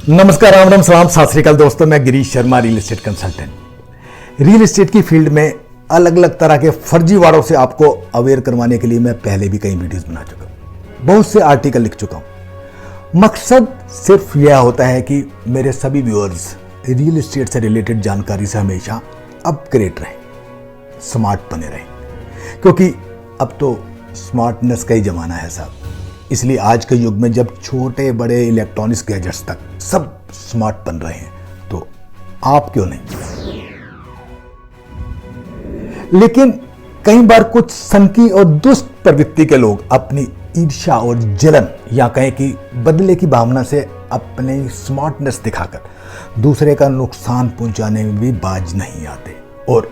नमस्कार, राम राम, सलाम, सत श्री अकाल दोस्तों। मैं Girish Sharma, real estate consultant. Real estate की फील्ड में अलग अलग तरह के फर्जीवाड़ों से आपको अवेयर करवाने के लिए मैं पहले भी कई वीडियोस बना चुका हूं, बहुत से आर्टिकल लिख चुका हूं। मकसद सिर्फ यह होता है कि मेरे सभी व्यूअर्स रियल एस्टेट से रिलेटेड जानकारी से हमेशा अपग्रेड रहें, स्मार्ट बने रहें, क्योंकि अब तो स्मार्टनेस का ही जमाना है साहब। इसलिए आज के युग में जब छोटे बड़े इलेक्ट्रॉनिक्स गैजेट्स तक सब स्मार्ट बन रहे हैं, तो आप क्यों नहीं। लेकिन कई बार कुछ सनकी और दुष्ट प्रवृत्ति के लोग अपनी ईर्ष्या और जलन या कहें कि बदले की भावना से अपने स्मार्टनेस दिखाकर दूसरे का नुकसान पहुंचाने में भी बाज नहीं आते, और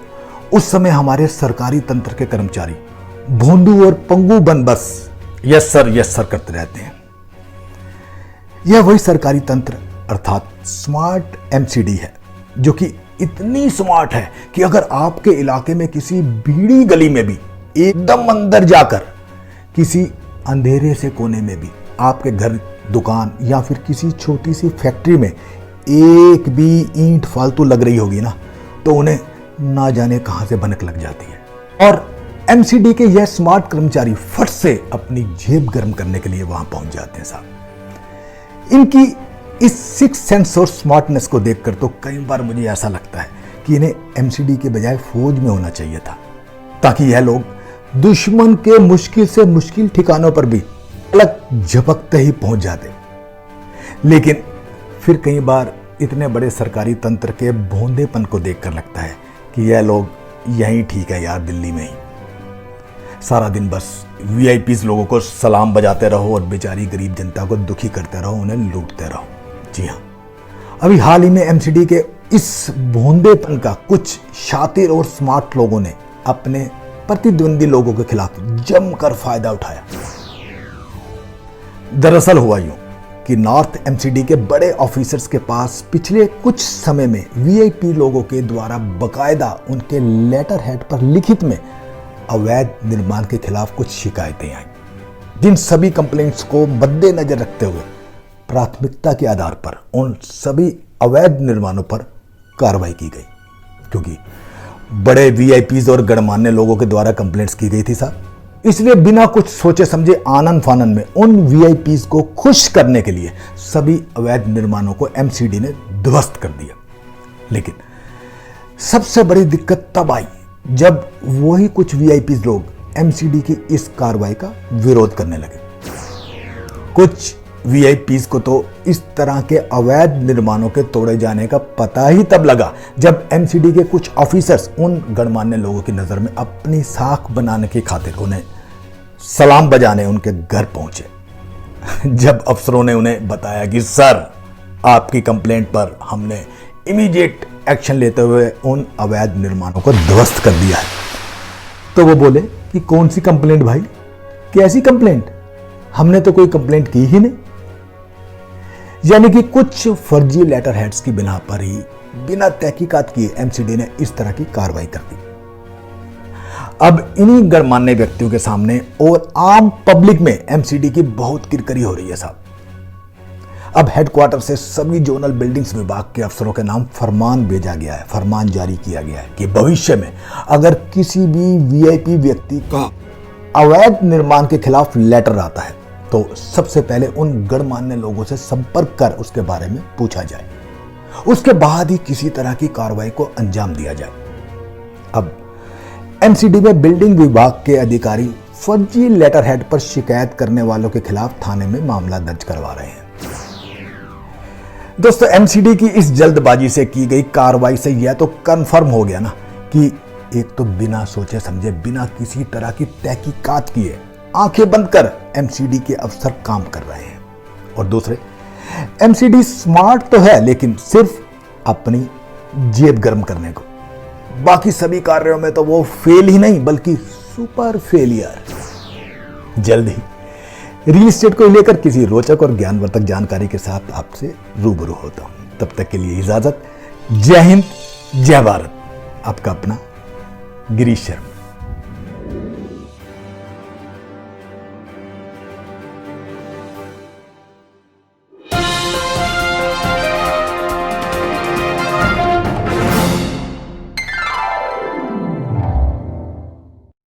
उस समय हमारे सरकारी तंत्र के कर्मचारी भोंदू और पंगू बन बस यस सर करते रहते हैं। यह वही सरकारी तंत्र अर्थात स्मार्ट एमसीडी है, जो कि इतनी स्मार्ट है कि अगर आपके इलाके में किसी बीड़ी गली में भी एकदम अंदर जाकर किसी अंधेरे से कोने में भी आपके घर, दुकान या फिर किसी छोटी सी फैक्ट्री में एक भी ईंट फालतू लग रही होगी ना, तो उन्हें ना जाने कहां से भनक लग जाती है, और एमसीडी के यह स्मार्ट कर्मचारी फट से अपनी जेब गर्म करने के लिए वहां पहुंच जाते हैं साहब। इनकी इस सिक्स सेंस और स्मार्टनेस को देखकर तो कई बार मुझे ऐसा लगता है कि इन्हें एमसीडी के बजाय फौज में होना चाहिए था, ताकि यह लोग दुश्मन के मुश्किल से मुश्किल ठिकानों पर भी अलग झपकते ही पहुंच जाते। लेकिन फिर कई बार इतने बड़े सरकारी तंत्र के भोंदेपन को देखकर लगता है कि यह लोग यहीं ठीक है यार, दिल्ली में ही सारा दिन बस वीआईपीज लोगों को सलाम बजाते रहो और बेचारी गरीब जनता को दुखी करते रहो, उन्हें लूटते रहो। जी हाँ, अभी हाल ही में एमसीडी के इस भोंदेपन का कुछ शातिर और स्मार्ट लोगों ने अपने प्रतिद्वंदी लोगों के खिलाफ जमकर फायदा उठाया। दरअसल हुआ यूं कि नॉर्थ एमसीडी के बड़े ऑफिसर्स के पास पिछले कुछ समय में वीआईपी लोगों के द्वारा बकायदा उनके लेटर हेड पर लिखित में अवैध निर्माण के खिलाफ कुछ शिकायतें आई, जिन सभी कंप्लेंट्स को मद्देनजर रखते हुए प्राथमिकता के आधार पर उन सभी अवैध निर्माणों पर कार्रवाई की गई, क्योंकि बड़े वीआईपीज और गणमान्य लोगों के द्वारा कंप्लेंट्स की गई थी साहब। इसलिए बिना कुछ सोचे समझे आनन फानन में उन वीआईपीज को खुश करने के लिए सभी अवैध निर्माणों को एमसीडी ने ध्वस्त कर दिया। लेकिन सबसे बड़ी दिक्कत तब आई जब वही कुछ वीआईपीज लोग एमसीडी की इस कार्रवाई का विरोध करने लगे। कुछ वीआईपीज को तो इस तरह के अवैध निर्माणों के तोड़े जाने का पता ही तब लगा जब एमसीडी के कुछ ऑफिसर्स उन गणमान्य लोगों की नजर में अपनी साख बनाने की खातिर उन्हें सलाम बजाने उनके घर पहुंचे। जब अफसरों ने उन्हें बताया कि सर, आपकी कंप्लेंट पर हमने इमीडिएट एक्शन लेते हुए उन अवैध निर्माणों को ध्वस्त कर दिया है, तो वो बोले कि कौन सी कंप्लेंट भाई, कैसी कंप्लेंट, हमने तो कोई कंप्लेंट की ही नहीं। यानी कि कुछ फर्जी लेटर हेड्स की बिना पर ही बिना तहकीकात किए एमसीडी ने इस तरह की कार्रवाई कर दी। अब इन्हीं गणमान्य व्यक्तियों के सामने और आम पब्लिक में एमसीडी की बहुत किरकिरी हो रही है साहब। अब हेडक्वार्टर से सभी जोनल बिल्डिंग्स विभाग के अफसरों के नाम फरमान भेजा गया है, फरमान जारी किया गया है कि भविष्य में अगर किसी भी वीआईपी व्यक्ति का अवैध निर्माण के खिलाफ लेटर आता है, तो सबसे पहले उन गणमान्य लोगों से संपर्क कर उसके बारे में पूछा जाए, उसके बाद ही किसी तरह की कार्रवाई को अंजाम दिया जाए। अब एमसीडी में बिल्डिंग विभाग के अधिकारी फर्जी लेटर हेड पर शिकायत करने वालों के खिलाफ थाने में मामला दर्ज करवा रहे हैं। दोस्तों, एमसीडी की इस जल्दबाजी से की गई कार्रवाई से यह तो कंफर्म हो गया ना कि एक तो बिना सोचे समझे, बिना किसी तरह की तहकीकात किए आंखें बंद कर एमसीडी के अफसर काम कर रहे हैं, और दूसरे, एमसीडी स्मार्ट तो है लेकिन सिर्फ अपनी जेब गर्म करने को, बाकी सभी कार्यों में तो वो फेल ही नहीं बल्कि सुपर फेलियर। जल्द ही रियल एस्टेट को लेकर किसी रोचक और ज्ञानवर्धक जानकारी के साथ आपसे रूबरू होता हूं। तब तक के लिए इजाजत। जय हिंद, जय भारत। आपका अपना गिरीश शर्मा।